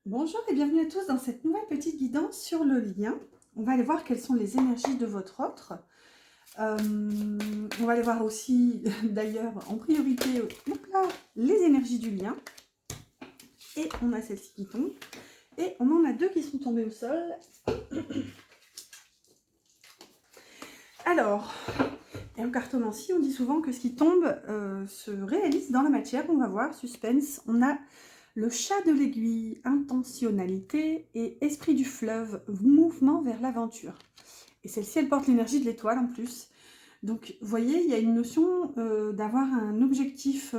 Bonjour et bienvenue à tous dans cette nouvelle petite guidance sur le lien. On va aller voir quelles sont les énergies de votre autre. On va aller voir aussi, d'ailleurs, en priorité, hop là, les énergies du lien. Et on a celle-ci qui tombe. Et on en a deux qui sont tombées au sol. Alors, et en cartomancie, on dit souvent que ce qui tombe se réalise dans la matière. On va voir, suspense. On a le chat de l'aiguille, intentionnalité, et esprit du fleuve, mouvement vers l'aventure. Et celle-ci, elle porte l'énergie de l'étoile en plus. Donc, vous voyez, il y a une notion d'avoir un objectif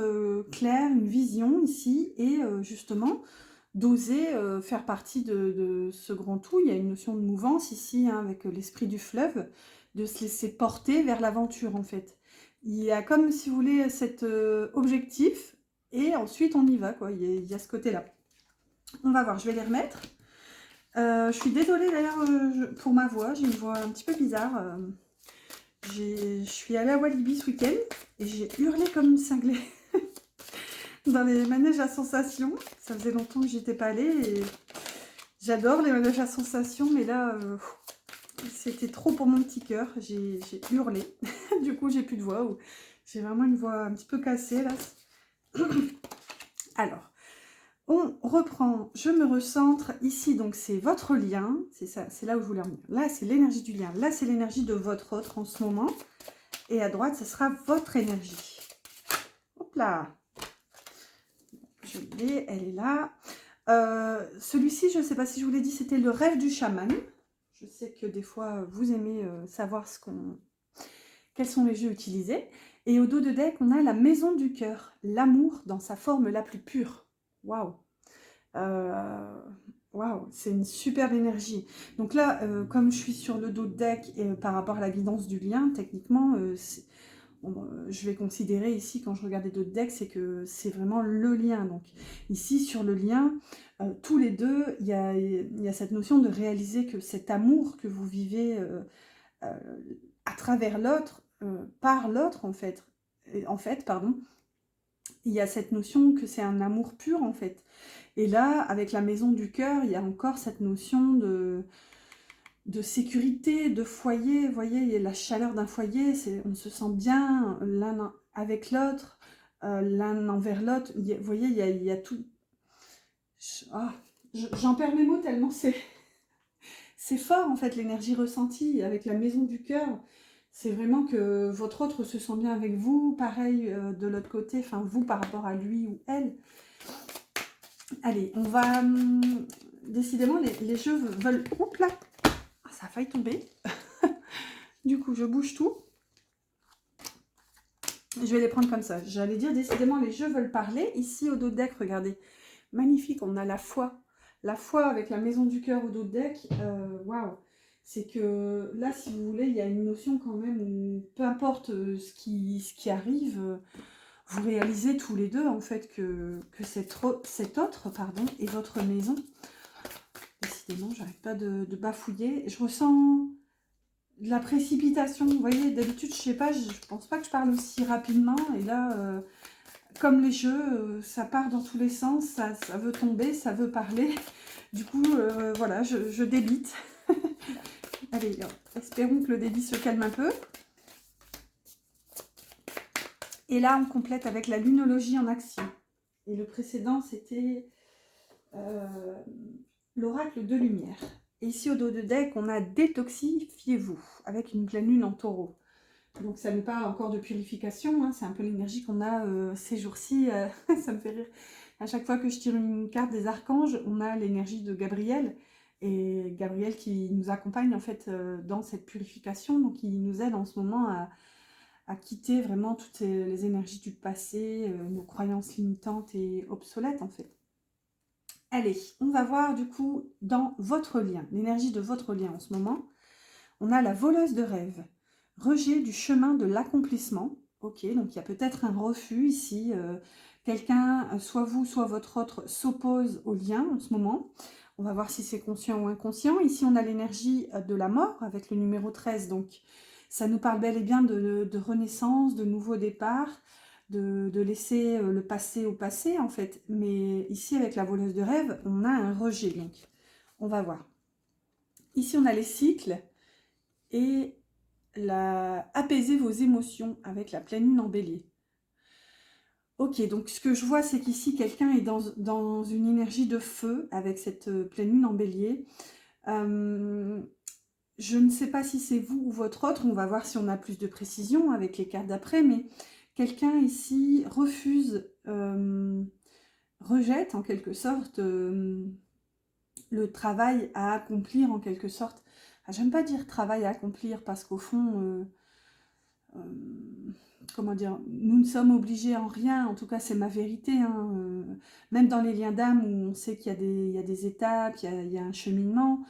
clair, une vision ici, et justement, d'oser faire partie de ce grand tout. Il y a une notion de mouvance ici, hein, avec l'esprit du fleuve, de se laisser porter vers l'aventure, en fait. Il y a comme, si vous voulez, cet objectif, et ensuite on y va, quoi. Il y a ce côté-là. On va voir, je vais les remettre. Je suis désolée d'ailleurs pour ma voix, j'ai une voix un petit peu bizarre. Je suis allée à Walibi ce week-end et j'ai hurlé comme une cinglée dans les manèges à sensations. Ça faisait longtemps que j'y étais pas allée et j'adore les manèges à sensations, mais là, c'était trop pour mon petit cœur. J'ai hurlé. Du coup, j'ai plus de voix. J'ai vraiment une voix un petit peu cassée là. Alors, on reprend, je me recentre. Ici, donc, c'est votre lien. C'est ça, c'est là où je voulais en venir. Là, c'est l'énergie du lien. Là, c'est l'énergie de votre autre en ce moment. Et à droite, ce sera votre énergie. Hop là. Je l'ai, elle est là. Celui-ci, je ne sais pas si je vous l'ai dit, c'était le rêve du chaman. Je sais que des fois, vous aimez savoir quels sont les jeux utilisés. Et au dos de deck, on a la maison du cœur, l'amour dans sa forme la plus pure. Waouh! Waouh, c'est une superbe énergie. Donc là, comme je suis sur le dos de deck et par rapport à la guidance du lien, techniquement, je vais considérer ici, quand je regarde les deux decks, c'est que c'est vraiment le lien. Donc ici, sur le lien, tous les deux, il y a cette notion de réaliser que cet amour que vous vivez euh, à travers l'autre, par l'autre en fait, pardon, il y a cette notion que c'est un amour pur en fait. Et là, avec la maison du cœur, il y a encore cette notion de sécurité, de foyer. Vous voyez, il y a la chaleur d'un foyer, on se sent bien l'un avec l'autre, l'un envers l'autre. Vous voyez, il y a tout. Ah, j'en perds mes mots tellement c'est fort en fait l'énergie ressentie avec la maison du cœur. C'est vraiment que votre autre se sent bien avec vous, pareil de l'autre côté, enfin vous par rapport à lui ou elle. Allez, on va... décidément, les jeux veulent... Oups là, ça a failli tomber. Du coup, je bouge tout. Je vais les prendre comme ça. J'allais dire, décidément, les jeux veulent parler. Ici, au dos de deck, regardez. Magnifique, on a la foi. La foi avec la maison du cœur au dos de deck. Waouh. C'est que là, si vous voulez, il y a une notion quand même où peu importe ce qui arrive, vous réalisez tous les deux, en fait, que cet autre, pardon, est votre maison. Décidément, j'arrête pas de bafouiller. Je ressens de la précipitation. Vous voyez, d'habitude, je sais pas, je pense pas que je parle aussi rapidement. Et là, comme les jeux, ça part dans tous les sens, ça veut tomber, ça veut parler. Du coup, voilà, je débite. Allez, espérons que le débit se calme un peu. Et là, on complète avec la lunologie en action. Et le précédent, c'était l'oracle de lumière. Et ici, au dos de deck, on a détoxifiez-vous, avec une pleine lune en taureau. Donc ça nous parle encore de purification, hein. C'est un peu l'énergie qu'on a ces jours-ci, ça me fait rire. À chaque fois que je tire une carte des archanges, on a l'énergie de Gabriel, et Gabriel qui nous accompagne en fait dans cette purification, donc il nous aide en ce moment à quitter vraiment toutes les énergies du passé, nos croyances limitantes et obsolètes en fait. Allez, on va voir du coup dans votre lien, l'énergie de votre lien en ce moment. On a la voleuse de rêve, rejet du chemin de l'accomplissement. Ok, donc il y a peut-être un refus ici. Quelqu'un, soit vous, soit votre autre, s'oppose au lien en ce moment. On va voir si c'est conscient ou inconscient. Ici, on a l'énergie de la mort avec le numéro 13. Donc, ça nous parle bel et bien de renaissance, de nouveau départ. de laisser le passé au passé, en fait. Mais ici, avec la voleuse de rêve, on a un rejet. Donc, on va voir. Ici, on a les cycles et apaiser vos émotions avec la pleine lune en bélier. Ok, donc ce que je vois, c'est qu'ici, quelqu'un est dans une énergie de feu avec cette pleine lune en bélier. Je ne sais pas si c'est vous ou votre autre, on va voir si on a plus de précision avec les cartes d'après, mais quelqu'un ici refuse, rejette en quelque sorte le travail à accomplir en quelque sorte. J'aime pas dire travail à accomplir parce qu'au fond... comment dire, nous ne sommes obligés en rien, en tout cas c'est ma vérité, hein, même dans les liens d'âme où on sait qu'il y a des étapes, il y a un cheminement,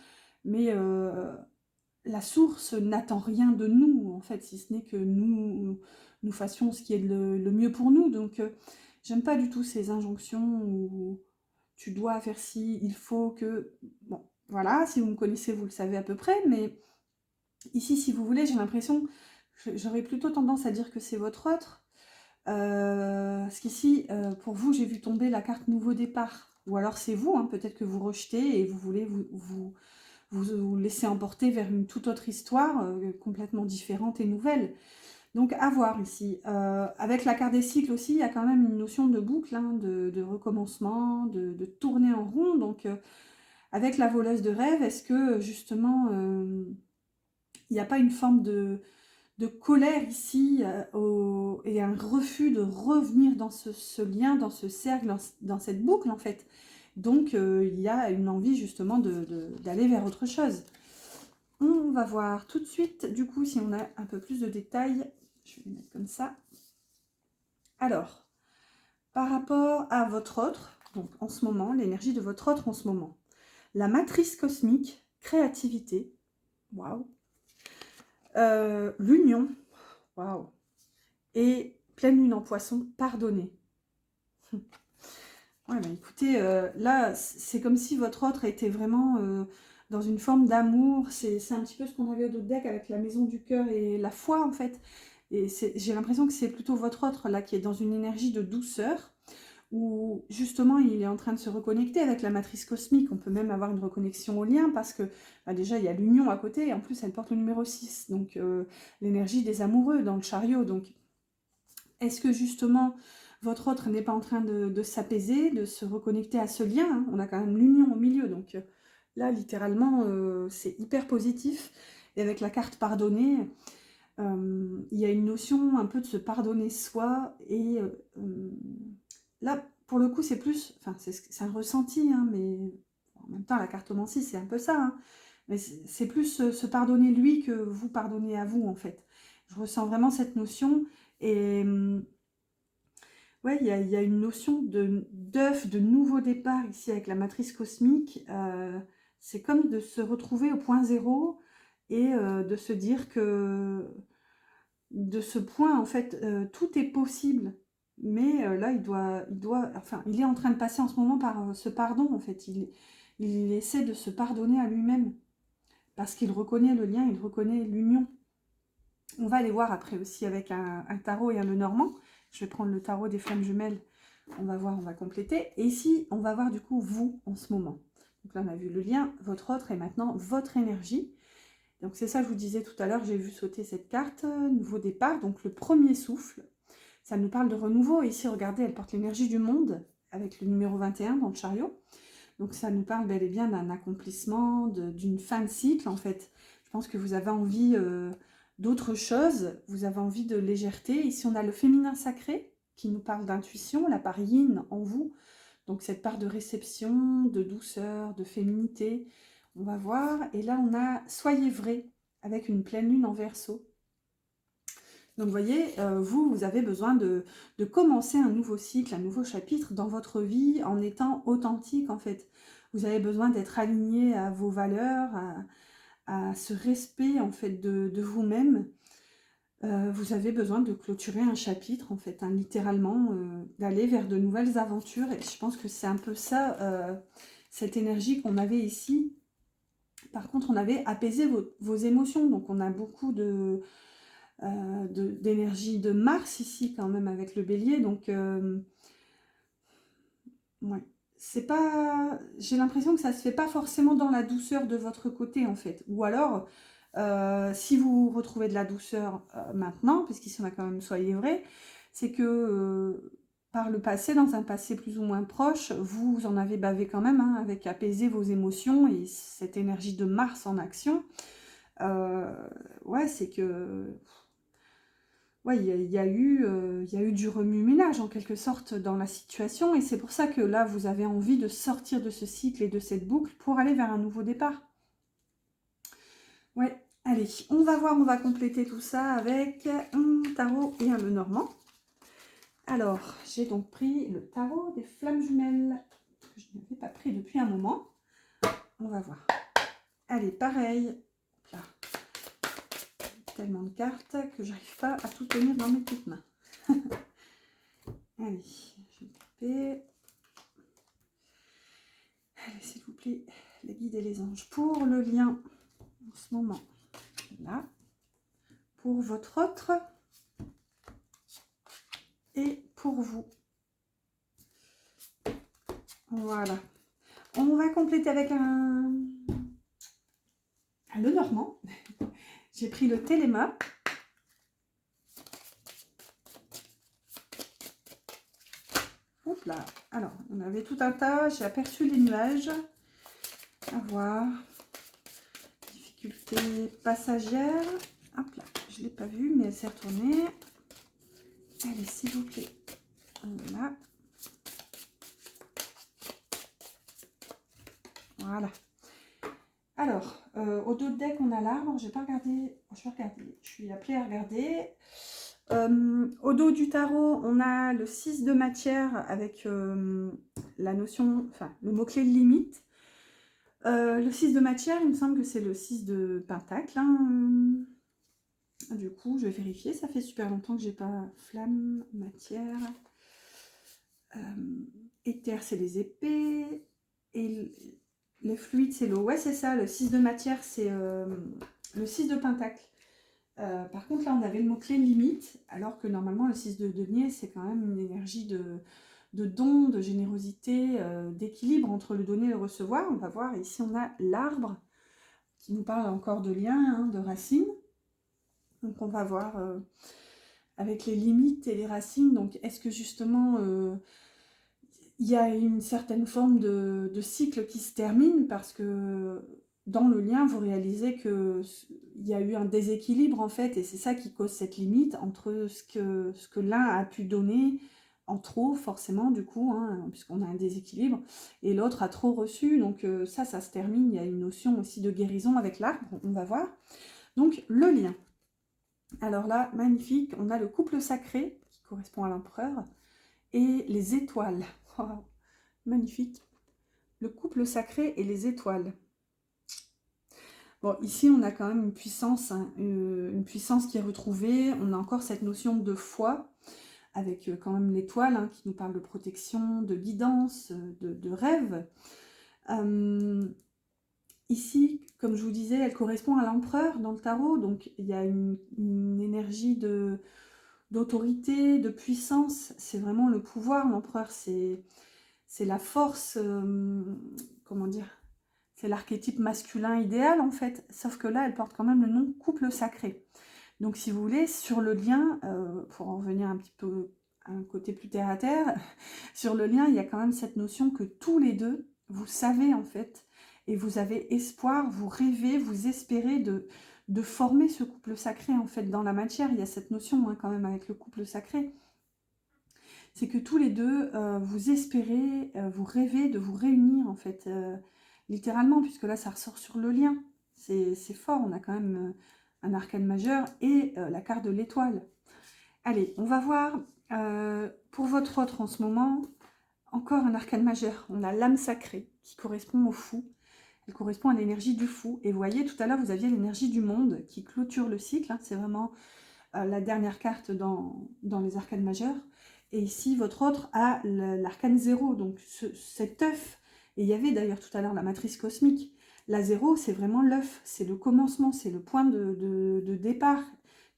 mais la source n'attend rien de nous, en fait, si ce n'est que nous fassions ce qui est le mieux pour nous. Donc j'aime pas du tout ces injonctions où tu dois faire ci, il faut que... Bon, voilà, si vous me connaissez, vous le savez à peu près, mais ici, si vous voulez, j'ai l'impression... J'aurais plutôt tendance à dire que c'est votre autre. Parce qu'ici, pour vous, j'ai vu tomber la carte nouveau départ. Ou alors c'est vous, hein, peut-être que vous rejetez et vous voulez vous laisser emporter vers une toute autre histoire, complètement différente et nouvelle. Donc à voir ici. Avec la carte des cycles aussi, il y a quand même une notion de boucle, hein, de recommencement, de tourner en rond. Donc avec la voleuse de rêve, est-ce que justement, il n'y a pas une forme de colère ici et un refus de revenir dans ce lien, dans ce cercle, dans cette boucle en fait. Donc il y a une envie justement d'aller vers autre chose. On va voir tout de suite du coup si on a un peu plus de détails. Je vais les mettre comme ça. Alors, par rapport à votre autre, donc en ce moment, l'énergie de votre autre en ce moment. La matrice cosmique, créativité, waouh. L'union, waouh. Et pleine lune en poisson, pardonner. Ouais, bah écoutez, là, c'est comme si votre autre était vraiment dans une forme d'amour. C'est un petit peu ce qu'on avait au dos de deck avec la maison du cœur et la foi, en fait. Et j'ai l'impression que c'est plutôt votre autre, là, qui est dans une énergie de douceur, où justement, il est en train de se reconnecter avec la matrice cosmique. On peut même avoir une reconnexion au lien, parce que bah, déjà, il y a l'union à côté, et en plus, elle porte le numéro 6, donc l'énergie des amoureux dans le chariot. Donc, est-ce que justement votre autre n'est pas en train de s'apaiser, de se reconnecter à ce lien, hein? On a quand même l'union au milieu, donc là littéralement c'est hyper positif. Et avec la carte pardonner, il y a une notion un peu de se pardonner soi. Et là pour le coup c'est plus, enfin c'est un ressenti, hein, mais en même temps la cartomancie c'est un peu ça, hein, mais c'est plus se pardonner lui que vous pardonner à vous en fait. Je ressens vraiment cette notion. Et ouais, il y a une notion d'œuf, de nouveau départ ici avec la matrice cosmique. C'est comme de se retrouver au point zéro et de se dire que de ce point, en fait, tout est possible. Mais là, enfin, il est en train de passer en ce moment par ce pardon, en fait. Il essaie de se pardonner à lui-même parce qu'il reconnaît le lien, il reconnaît l'union. On va aller voir après aussi avec un tarot et un Lenormand. Je vais prendre le tarot des flammes jumelles. On va voir, on va compléter. Et ici, on va voir du coup vous en ce moment. Donc là, on a vu le lien, votre autre et maintenant votre énergie. Donc c'est ça que je vous disais tout à l'heure, j'ai vu sauter cette carte, nouveau départ, donc le premier souffle. Ça nous parle de renouveau. Et ici, regardez, elle porte l'énergie du monde avec le numéro 21 dans le chariot. Donc ça nous parle bel et bien d'un accomplissement, d'une fin de cycle en fait. Je pense que vous avez envie d'autre chose, vous avez envie de légèreté. Ici on a le féminin sacré qui nous parle d'intuition, la part yin en vous. Donc cette part de réception, de douceur, de féminité. On va voir. Et là on a soyez vrai avec une pleine lune en Verseau. Donc vous voyez, vous avez besoin de commencer un nouveau cycle, un nouveau chapitre dans votre vie en étant authentique en fait. Vous avez besoin d'être aligné à vos valeurs, à ce respect en fait de vous-même. Vous avez besoin de clôturer un chapitre en fait, hein, littéralement, d'aller vers de nouvelles aventures. Et je pense que c'est un peu ça, cette énergie qu'on avait ici. Par contre, on avait apaisé vos émotions, donc on a beaucoup d'énergie de Mars ici quand même avec le bélier. Donc, ouais. C'est pas... J'ai l'impression que ça se fait pas forcément dans la douceur de votre côté en fait. Ou alors, si vous retrouvez de la douceur maintenant, puisqu'ici on a quand même soyez vrai, c'est que par le passé, dans un passé plus ou moins proche, vous en avez bavé quand même, hein, avec apaiser vos émotions et cette énergie de Mars en action. Ouais, c'est que... Ouais, il y a eu du remue-ménage en quelque sorte dans la situation et c'est pour ça que là, vous avez envie de sortir de ce cycle et de cette boucle pour aller vers un nouveau départ. Ouais, allez, on va voir, on va compléter tout ça avec un tarot et un Lenormand. Alors, j'ai donc pris le tarot des flammes jumelles que je n'avais pas pris depuis un moment. On va voir. Allez, pareil. Là. Tellement de cartes que j'arrive pas à tout tenir dans mes petites mains. Allez, je vais couper. Allez, s'il vous plaît, les guides et les anges. Pour le lien, en ce moment, là. Pour votre autre. Et pour vous. Voilà. On va compléter avec un Lenormand. J'ai pris le Téléma. Hop là. Alors, on avait tout un tas. J'ai aperçu les nuages. À voir. Difficulté passagère. Hop là. Je ne l'ai pas vue, mais elle s'est retournée. Allez, s'il vous plaît. Voilà. Voilà. Alors, au dos de deck, on a l'arbre. Je vais pas regarder. Je vais regarder. Je suis appelée à regarder. Au dos du tarot, on a le 6 de matière avec la notion, enfin, le mot-clé de limite. Le 6 de matière, il me semble que c'est le 6 de pentacle. Hein. Du coup, je vais vérifier. Ça fait super longtemps que j'ai pas flamme, matière. Éther, c'est les épées. Et les fluides, c'est l'eau. Ouais, c'est ça. Le 6 de matière, c'est le 6 de pentacle. Par contre, là, on avait le mot-clé limite, alors que normalement, le 6 de denier, c'est quand même une énergie de don, de générosité, d'équilibre entre le donner et le recevoir. On va voir, ici, on a l'arbre qui nous parle encore de lien, hein, de racines. Donc, on va voir avec les limites et les racines. Donc, est-ce que justement, il y a une certaine forme de cycle qui se termine parce que dans le lien, vous réalisez qu'il y a eu un déséquilibre en fait, et c'est ça qui cause cette limite entre ce que l'un a pu donner en trop, forcément, du coup, hein, puisqu'on a un déséquilibre, et l'autre a trop reçu, donc ça se termine. Il y a une notion aussi de guérison avec l'arbre, on va voir. Donc, le lien. Alors là, magnifique, on a le couple sacré, qui correspond à l'empereur, et les étoiles. Oh, magnifique. Le couple sacré et les étoiles. Bon, ici, on a quand même une puissance, hein, une puissance qui est retrouvée. On a encore cette notion de foi, avec quand même l'étoile, hein, qui nous parle de protection, de guidance, de rêve. Ici, comme je vous disais, elle correspond à l'empereur dans le tarot. Donc, il y a une énergie d'autorité, de puissance. C'est vraiment le pouvoir. L'empereur, c'est la force, comment dire, c'est l'archétype masculin idéal en fait, sauf que là elle porte quand même le nom couple sacré. Donc si vous voulez, sur le lien, pour en revenir un petit peu à un côté plus terre à terre, sur le lien il y a quand même cette notion que tous les deux, vous savez en fait, et vous avez espoir, vous rêvez, vous espérez de former ce couple sacré en fait dans la matière. Il y a cette notion hein, quand même avec le couple sacré. C'est que tous les deux, vous espérez, vous rêvez de vous réunir, en fait, littéralement, puisque là, ça ressort sur le lien. C'est fort, on a quand même un arcane majeur et la carte de l'étoile. Allez, on va voir, pour votre autre en ce moment, encore un arcane majeur. On a l'âme sacrée, qui correspond au fou. Elle correspond à l'énergie du fou. Et vous voyez, tout à l'heure, vous aviez l'énergie du monde qui clôture le cycle. Hein, c'est vraiment la dernière carte dans les arcanes majeurs. Et ici, votre autre a l'arcane 0, donc cet œuf. Et il y avait d'ailleurs tout à l'heure la matrice cosmique. La 0, c'est vraiment l'œuf, c'est le commencement, c'est le point de départ.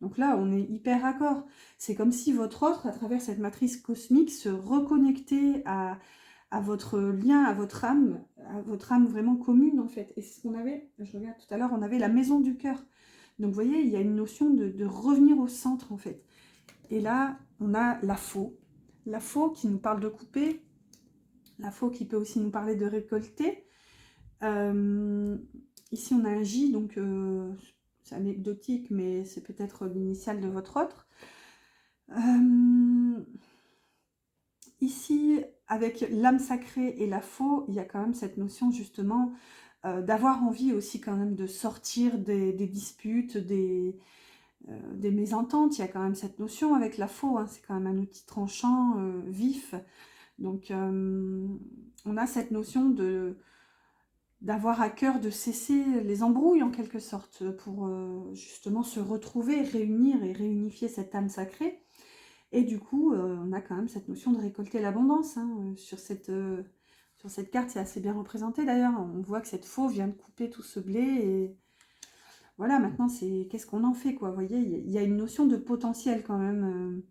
Donc là, on est hyper raccord. C'est comme si votre autre, à travers cette matrice cosmique, se reconnectait à votre lien, à votre âme vraiment commune en fait. Et c'est ce qu'on avait, je regarde tout à l'heure, on avait la maison du cœur. Donc vous voyez, il y a une notion de revenir au centre en fait. Et là, on a la faux. La faux qui nous parle de couper, la faux qui peut aussi nous parler de récolter. Ici, on a un J, donc c'est anecdotique, mais c'est peut-être l'initiale de votre autre. Ici, avec l'âme sacrée et la faux, il y a quand même cette notion justement d'avoir envie aussi quand même de sortir des disputes, des mésententes. Il y a quand même cette notion avec la faux, hein, c'est quand même un outil tranchant, vif. Donc on a cette notion d'avoir à cœur de cesser les embrouilles en quelque sorte pour justement se retrouver, réunir et réunifier cette âme sacrée. Et du coup, on a quand même cette notion de récolter l'abondance. Hein, sur cette carte, c'est assez bien représenté d'ailleurs. On voit que cette faux vient de couper tout ce blé. Et voilà, maintenant, c'est qu'est-ce qu'on en fait, quoi. Vous voyez, il y a une notion de potentiel quand même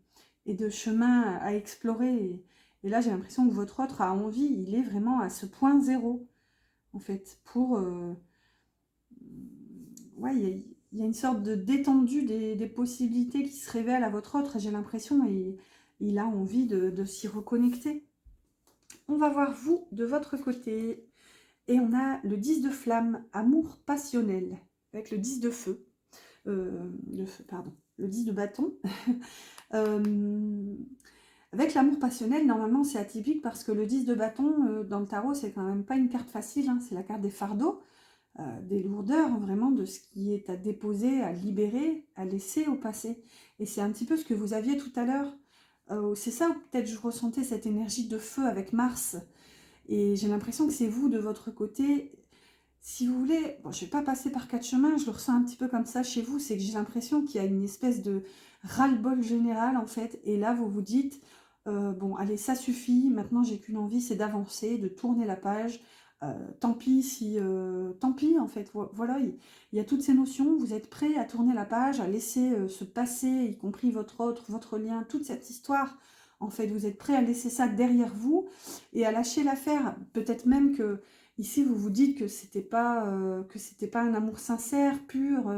et de chemin à explorer. Et là, j'ai l'impression que votre autre a envie, il est vraiment à ce point zéro, en fait, pour... ouais, il y a une sorte de détendue des possibilités qui se révèlent à votre autre, j'ai l'impression, et il a envie de s'y reconnecter. On va voir vous, de votre côté. Et on a le 10 de flamme, amour passionnel, avec le 10 de feu. Pardon, le 10 de bâton. Avec l'amour passionnel, normalement, c'est atypique parce que le 10 de bâton, dans le tarot, c'est quand même pas une carte facile, hein, c'est la carte des fardeaux. Des lourdeurs, hein, vraiment de ce qui est à déposer, à libérer, à laisser au passé. Et c'est un petit peu ce que vous aviez tout à l'heure. C'est ça, peut-être je ressentais cette énergie de feu avec Mars. Et j'ai l'impression que c'est vous de votre côté. Si vous voulez, bon, je ne vais pas passer par quatre chemins, je le ressens un petit peu comme ça chez vous, c'est que j'ai l'impression qu'il y a une espèce de ras-le-bol général en fait. Et là, vous vous dites, bon, allez, ça suffit, maintenant j'ai qu'une envie, c'est d'avancer, de tourner la page. Tant pis si, tant pis en fait, voilà, il y a toutes ces notions, vous êtes prêt à tourner la page, à laisser se passer, y compris votre autre, votre lien, toute cette histoire, en fait, vous êtes prêt à laisser ça derrière vous et à lâcher l'affaire, peut-être même que ici vous vous dites que c'était pas un amour sincère, pur,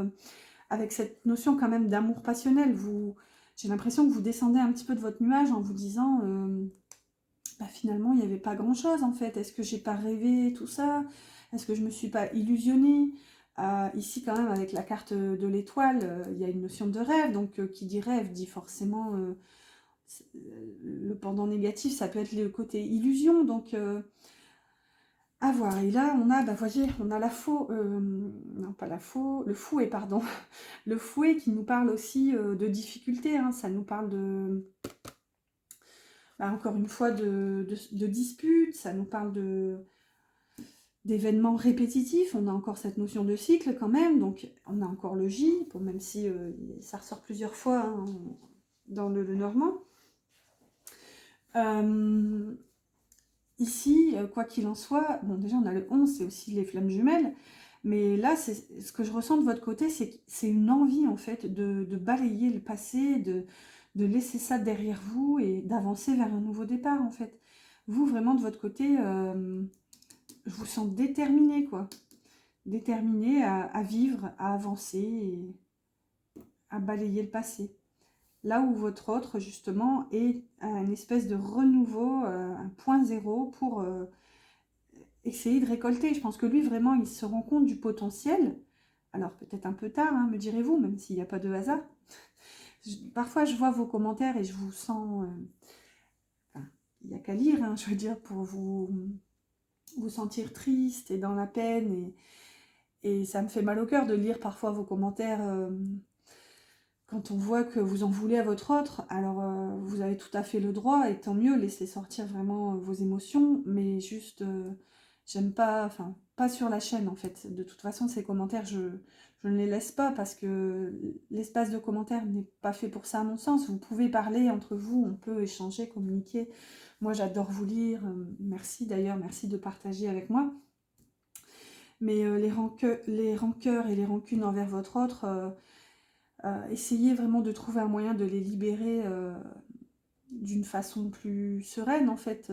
avec cette notion quand même d'amour passionnel, j'ai l'impression que vous descendez un petit peu de votre nuage en vous disant bah, finalement, il n'y avait pas grand-chose en fait. Est-ce que j'ai pas rêvé tout ça? Est-ce que je me suis pas illusionnée? Ici, quand même, avec la carte de l'étoile, il y a une notion de rêve. Donc, qui dit rêve dit forcément le pendant négatif, ça peut être le côté illusion. Donc, à voir. Et là, on a, bah, voyez, on a la faux, non pas la faux, le fouet, pardon. Le fouet qui nous parle aussi de difficultés. Hein. Ça nous parle de bah, encore une fois de disputes, ça nous parle d'événements répétitifs, on a encore cette notion de cycle quand même, donc on a encore le J, bon, même si ça ressort plusieurs fois hein, dans le normand. Ici, quoi qu'il en soit, bon déjà on a le 11, c'est aussi les flammes jumelles, mais là, ce que je ressens de votre côté, c'est une envie en fait de balayer le passé, de laisser ça derrière vous et d'avancer vers un nouveau départ en fait. Vous, vraiment de votre côté, je vous sens déterminé quoi. Déterminé à vivre, à avancer et à balayer le passé. Là où votre autre, justement, est une espèce de renouveau, un point zéro pour essayer de récolter. Je pense que lui, vraiment, il se rend compte du potentiel. Alors, peut-être un peu tard, hein, me direz-vous, même s'il n'y a pas de hasard. Parfois, je vois vos commentaires et je vous sens... enfin, il n'y a qu'à lire, hein, je veux dire, pour vous sentir triste et dans la peine. Et ça me fait mal au cœur de lire parfois vos commentaires quand on voit que vous en voulez à votre autre. Alors, vous avez tout à fait le droit, et tant mieux, laissez sortir vraiment vos émotions, mais juste, j'aime pas, enfin, pas sur la chaîne en fait. De toute façon, ces commentaires, je ne les laisse pas parce que l'espace de commentaires n'est pas fait pour ça à mon sens. Vous pouvez parler entre vous, on peut échanger, communiquer. Moi, j'adore vous lire. Merci d'ailleurs, merci de partager avec moi. Mais les rancœurs et les rancunes envers votre autre, Essayez vraiment de trouver un moyen de les libérer d'une façon plus sereine, en fait,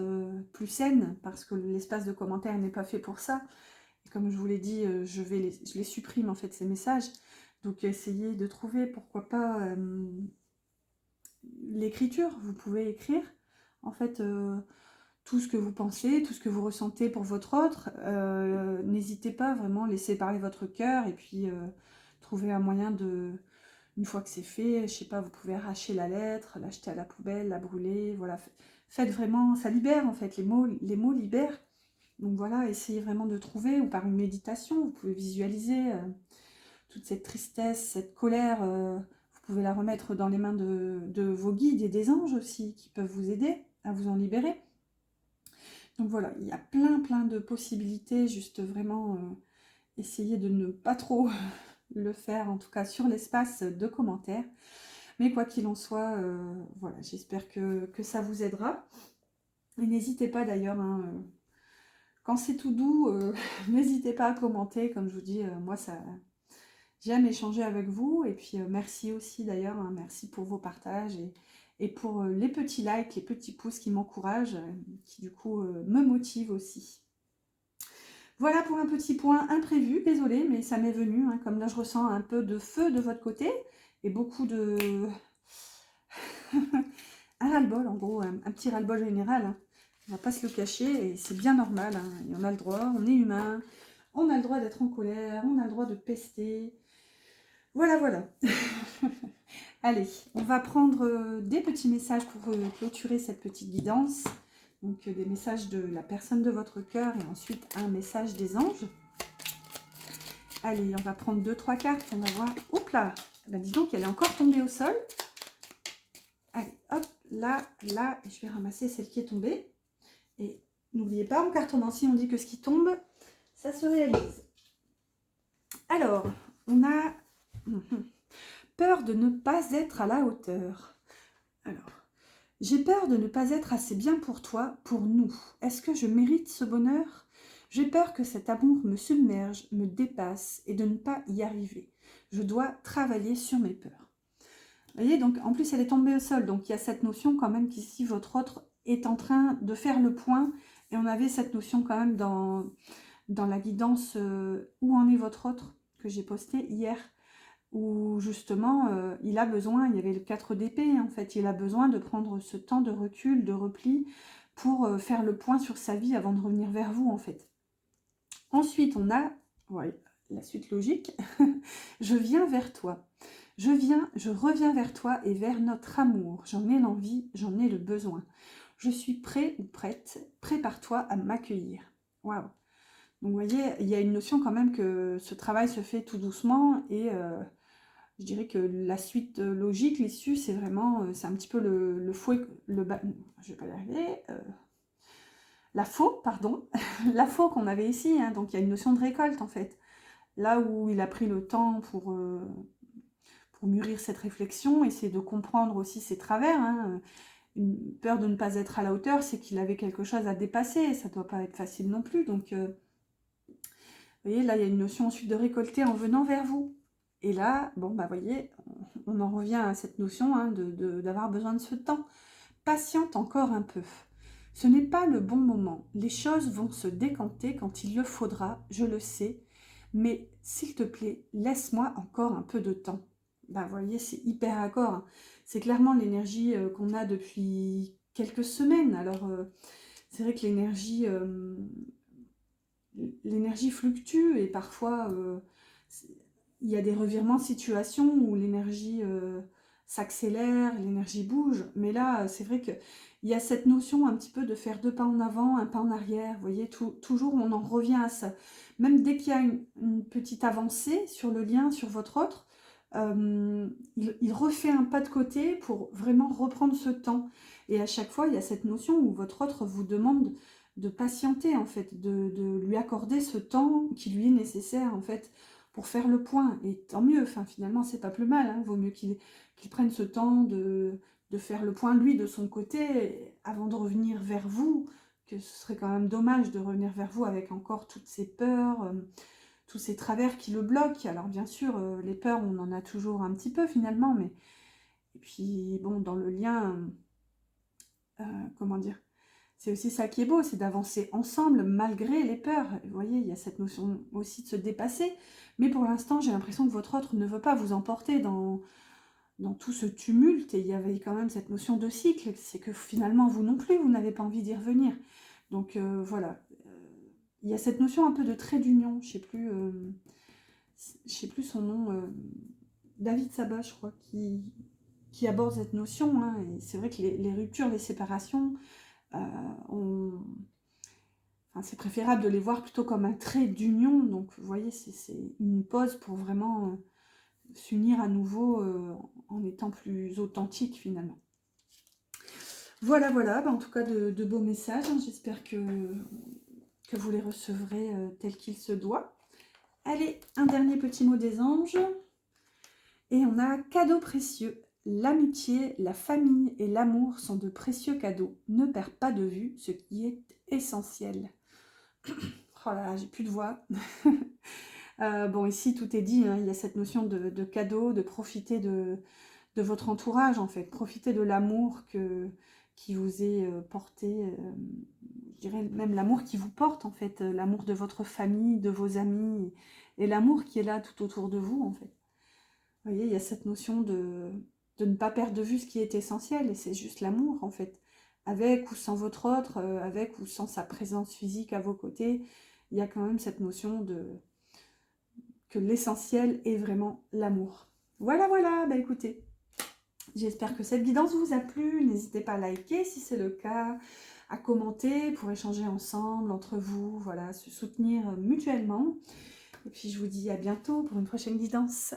plus saine, parce que l'espace de commentaires n'est pas fait pour ça. Et comme je vous l'ai dit, je les supprime, en fait, ces messages. Donc, essayez de trouver, pourquoi pas, l'écriture. Vous pouvez écrire, en fait, tout ce que vous pensez, tout ce que vous ressentez pour votre autre. N'hésitez pas, vraiment, laissez parler votre cœur, et puis trouver un moyen de... Une fois que c'est fait, je sais pas, vous pouvez arracher la lettre, la jeter à la poubelle, la brûler, voilà. Faites vraiment, ça libère en fait, les mots libèrent. Donc voilà, essayez vraiment de trouver, ou par une méditation, vous pouvez visualiser toute cette tristesse, cette colère, vous pouvez la remettre dans les mains de vos guides et des anges aussi, qui peuvent vous aider à vous en libérer. Donc voilà, il y a plein de possibilités, juste vraiment essayez de ne pas trop le faire, en tout cas sur l'espace de commentaires. Mais quoi qu'il en soit, voilà, j'espère que ça vous aidera. Et n'hésitez pas d'ailleurs, hein, quand c'est tout doux, n'hésitez pas à commenter. Comme je vous dis, moi, j'aime échanger avec vous. Et puis, merci aussi d'ailleurs, hein, merci pour vos partages et pour les petits likes, les petits pouces qui m'encouragent, qui du coup me motivent aussi. Voilà pour un petit point imprévu, désolé, mais ça m'est venu, hein, comme là je ressens un peu de feu de votre côté, et beaucoup de... un ras-le-bol en gros, un petit ras-le-bol général, hein. On va pas se le cacher, et c'est bien normal, hein, et on a le droit, on est humain, on a le droit d'être en colère, on a le droit de pester, voilà. Allez, on va prendre des petits messages pour clôturer cette petite guidance. Donc des messages de la personne de votre cœur et ensuite un message des anges. Allez, on va prendre 2-3 cartes, on va voir. Oups là, ben, dis donc, elle est encore tombée au sol. Allez, hop, là, et je vais ramasser celle qui est tombée. Et n'oubliez pas, en cartomancie, on dit que ce qui tombe, ça se réalise. Alors, on a peur de ne pas être à la hauteur. Alors, j'ai peur de ne pas être assez bien pour toi, pour nous. Est-ce que je mérite ce bonheur? J'ai peur que cet amour me submerge, me dépasse et de ne pas y arriver. Je dois travailler sur mes peurs. Vous voyez, donc en plus elle est tombée au sol, donc il y a cette notion quand même qu'ici votre autre est en train de faire le point, et on avait cette notion quand même dans la guidance où en est votre autre que j'ai posté hier, où justement il a besoin, il y avait le 4 d'épée en fait, il a besoin de prendre ce temps de recul, de repli pour faire le point sur sa vie avant de revenir vers vous en fait. Ensuite on a, ouais, la suite logique, je viens vers toi. Je reviens vers toi et vers notre amour. J'en ai l'envie, j'en ai le besoin. Je suis prêt ou prête, prépare-toi à m'accueillir. Waouh! Donc vous voyez, il y a une notion quand même que ce travail se fait tout doucement, et je dirais que la suite logique, l'issue, c'est vraiment, c'est un petit peu le fouet, je vais pas y arriver, la faux, pardon, la faux qu'on avait ici, hein, donc il y a une notion de récolte en fait. Là où il a pris le temps pour mûrir cette réflexion, essayer de comprendre aussi ses travers, hein. Une peur de ne pas être à la hauteur, c'est qu'il avait quelque chose à dépasser, ça ne doit pas être facile non plus, donc vous voyez, là il y a une notion ensuite de récolter en venant vers vous. Et là, bon, bah vous voyez, on en revient à cette notion, hein, d'avoir besoin de ce temps. Patiente encore un peu. Ce n'est pas le bon moment. Les choses vont se décanter quand il le faudra, je le sais. Mais s'il te plaît, laisse-moi encore un peu de temps. Bah, vous voyez, c'est hyper accord, hein. C'est clairement l'énergie qu'on a depuis quelques semaines. Alors, c'est vrai que l'énergie fluctue, et parfois il y a des revirements de situation où l'énergie s'accélère, l'énergie bouge, mais là c'est vrai qu'il y a cette notion un petit peu de faire 2 pas en avant, un pas en arrière, vous voyez, toujours on en revient à ça. Même dès qu'il y a une petite avancée sur le lien, sur votre autre, il refait un pas de côté pour vraiment reprendre ce temps. Et à chaque fois, il y a cette notion où votre autre vous demande de patienter, en fait, de lui accorder ce temps qui lui est nécessaire, en fait, pour faire le point. Et tant mieux, enfin, finalement, c'est pas plus mal, hein. Vaut mieux qu'il prenne ce temps de faire le point, lui, de son côté, avant de revenir vers vous, que ce serait quand même dommage de revenir vers vous avec encore toutes ces peurs, tous ces travers qui le bloquent. Alors bien sûr, les peurs, on en a toujours un petit peu finalement, mais... Et puis, bon, dans le lien, comment dire, c'est aussi ça qui est beau, c'est d'avancer ensemble malgré les peurs. Vous voyez, il y a cette notion aussi de se dépasser, mais pour l'instant, j'ai l'impression que votre autre ne veut pas vous emporter dans tout ce tumulte, et il y avait quand même cette notion de cycle, c'est que finalement, vous non plus, vous n'avez pas envie d'y revenir. Donc voilà, il y a cette notion un peu de trait d'union, je sais plus son nom, David Sabat, je crois, qui aborde cette notion, hein, et c'est vrai que les ruptures, les séparations, enfin, c'est préférable de les voir plutôt comme un trait d'union, donc vous voyez, c'est une pause pour vraiment s'unir à nouveau en étant plus authentique finalement. Voilà, voilà, bah, en tout cas de beaux messages, hein, j'espère que vous les recevrez tels qu'il se doit. Allez, un dernier petit mot des anges. Et on a cadeau précieux. L'amitié, la famille et l'amour sont de précieux cadeaux. Ne perds pas de vue ce qui est essentiel. Oh là là, j'ai plus de voix. Bon, ici, tout est dit, hein. Il y a cette notion de cadeau, de profiter de votre entourage, en fait. Profiter de l'amour qui vous est porté, je dirais même l'amour qui vous porte, en fait. L'amour de votre famille, de vos amis, et l'amour qui est là tout autour de vous, en fait. Vous voyez, il y a cette notion de ne pas perdre de vue ce qui est essentiel, et c'est juste l'amour, en fait. Avec ou sans votre autre, avec ou sans sa présence physique à vos côtés, il y a quand même cette notion que l'essentiel est vraiment l'amour. Voilà, voilà, bah écoutez, j'espère que cette guidance vous a plu. N'hésitez pas à liker si c'est le cas, à commenter pour échanger ensemble, entre vous, voilà, se soutenir mutuellement. Et puis je vous dis à bientôt pour une prochaine guidance.